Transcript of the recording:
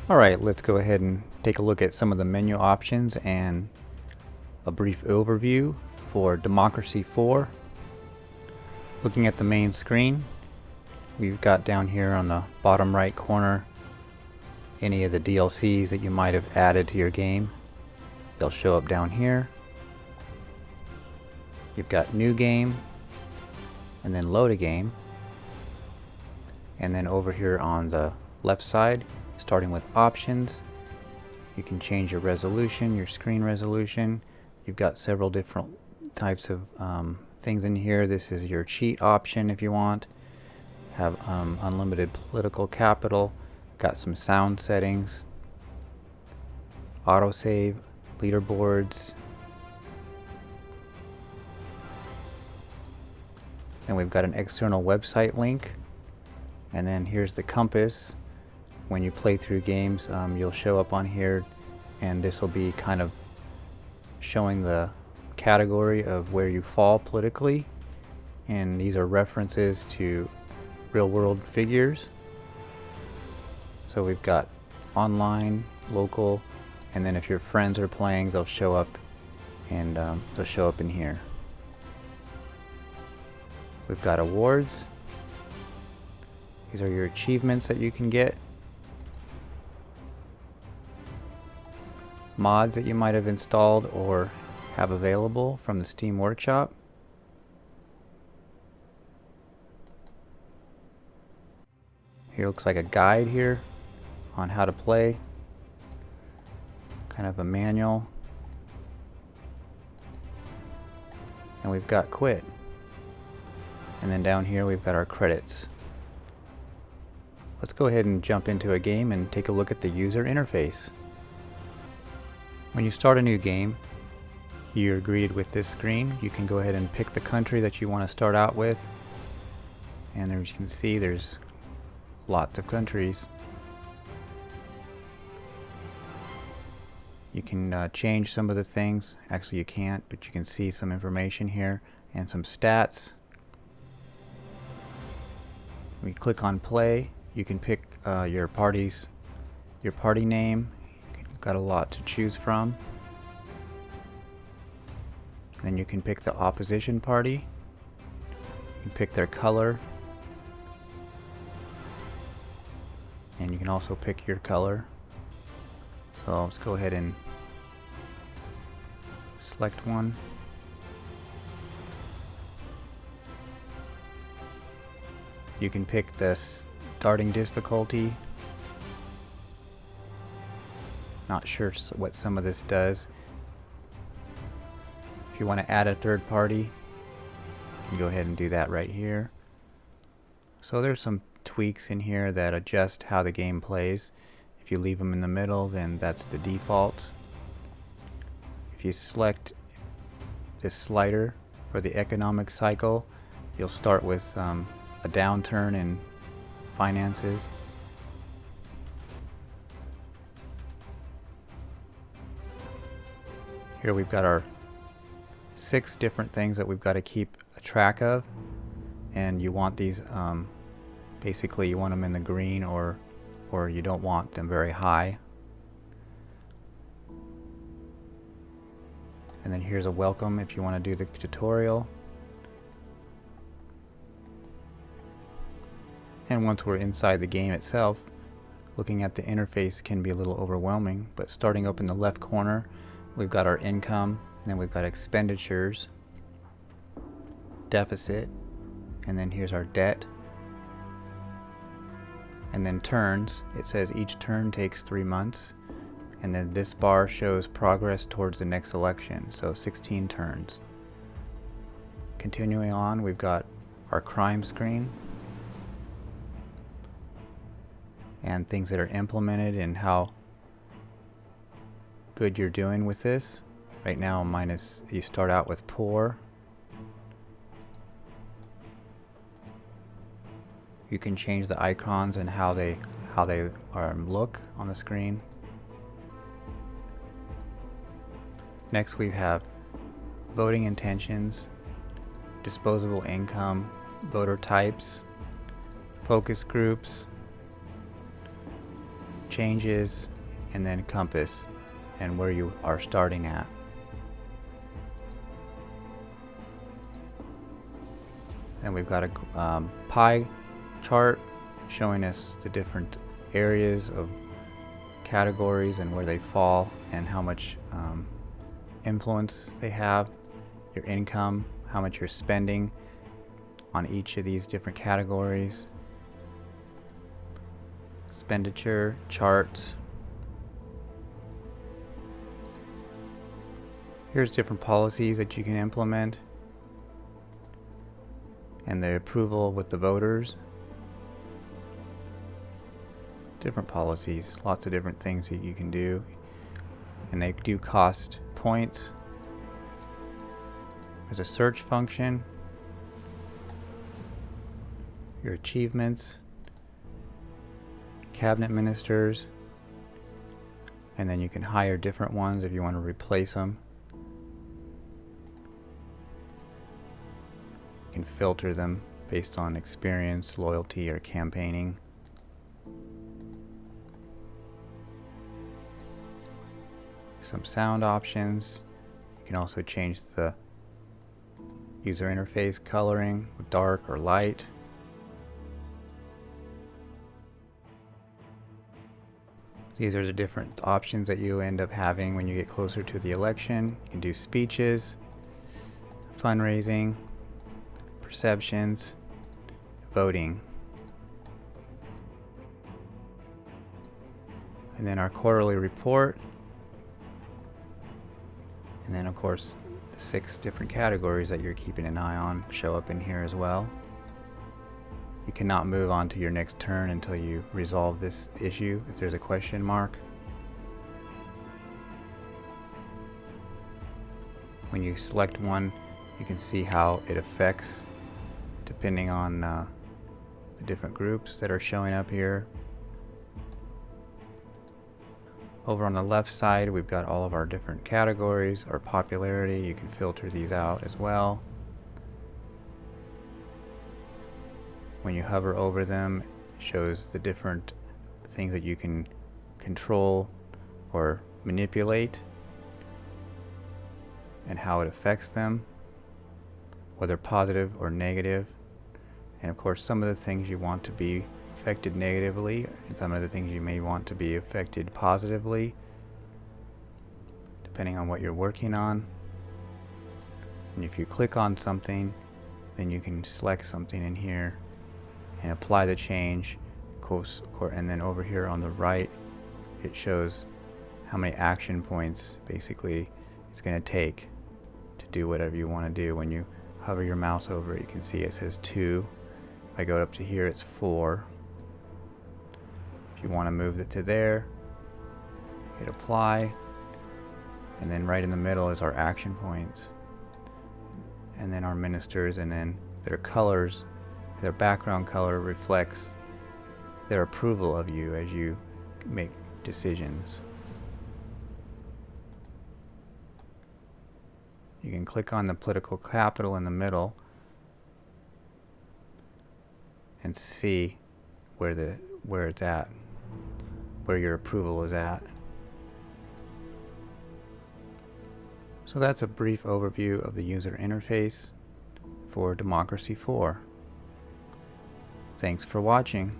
Alright, let's go ahead and take a look at some of the menu options and a brief overview for Democracy 4. Looking at the main screen, we've got down here on the bottom right corner any of the DLCs that you might have added to your game. They'll show up down here. You've got New Game, and then Load a Game. And then over here on the left side, starting with options, you can change your resolution, your screen resolution. You've got several different types of things in here. This is your cheat option if you want. Have unlimited political capital. Got some sound settings, autosave, leaderboards. And we've got an external website link. And then here's the compass. When you play through games, you'll show up on here, and this will be kind of showing the category of where you fall politically. And these are references to real world figures. So we've got online, local, and then if your friends are playing, they'll show up, and they'll show up in here. We've got awards. These are your achievements that you can get. Mods that you might have installed or have available from the Steam Workshop. Here looks like a guide here on how to play. Kind of a manual. And we've got quit. And then down here we've got our credits. Let's go ahead and jump into a game and take a look at the user interface. When you start a new game, you're greeted with this screen. You can go ahead and pick the country that you want to start out with. And as you can see, there's lots of countries. You can change some of the things. Actually, you can't, but you can see some information here and some stats. When you click on play, you can pick your party name. You've got a lot to choose from. Then you can pick the opposition party. You can pick their color. And you can also pick your color. So let's go ahead and select one. You can pick the starting difficulty. Not sure what some of this does. If you want to add a third party, you can go ahead and do that right here. So there's some tweaks in here that adjust how the game plays. If you leave them in the middle, then that's the default. If you select this slider for the economic cycle, you'll start with a downturn in finances. Here we've got our 6 different things that we've got to keep a track of, and you want these basically you want them in the green, or you don't want them very high. And then here's a welcome if you want to do the tutorial. And once we're inside the game itself, looking at the interface can be a little overwhelming, but starting up in the left corner, we've got our income, and then we've got expenditures, deficit, and then here's our debt. And then turns, it says each turn takes 3 months, and then this bar shows progress towards the next election, so 16 turns. Continuing on, we've got our crime screen and things that are implemented and how good you're doing with this. Right now mine is, you start out with poor. You can change the icons and how they look on the screen. Next we have voting intentions, disposable income, voter types, focus groups, changes, and then compass and where you are starting at. And we've got a pie chart showing us the different areas of categories and where they fall and how much influence they have, your income, how much you're spending on each of these different categories. Expenditure charts. Here's different policies that you can implement and the approval with the voters. Different policies, lots of different things that you can do, and they do cost points. There's a search function, your achievements, cabinet ministers, and then you can hire different ones if you want to replace them. You can filter them based on experience, loyalty, or campaigning. Some sound options. You can also change the user interface coloring with dark or light. These are the different options that you end up having when you get closer to the election. You can do speeches, fundraising, perceptions, voting. And then our quarterly report. And then of course the 6 different categories that you're keeping an eye on show up in here as well. You cannot move on to your next turn until you resolve this issue if there's a question mark. When you select one, you can see how it affects depending on the different groups that are showing up here. Over on the left side, we've got all of our different categories, our popularity. You can filter these out as well. When you hover over them, it shows the different things that you can control or manipulate and how it affects them, whether positive or negative. And of course, some of the things you want to be affected negatively, and some of the things you may want to be affected positively, depending on what you're working on. And if you click on something, then you can select something in here and apply the change. And then over here on the right, it shows how many action points basically it's going to take to do whatever you want to do. When you hover your mouse over it, you can see it says 2. If I go up to here, it's 4. If you want to move it to there, hit apply, and then right in the middle is our action points, and then our ministers, and then their colors. Their background color reflects their approval of you as you make decisions. You can click on the political capital in the middle and see where it's at, where your approval is at. So that's a brief overview of the user interface for Democracy 4. Thanks for watching.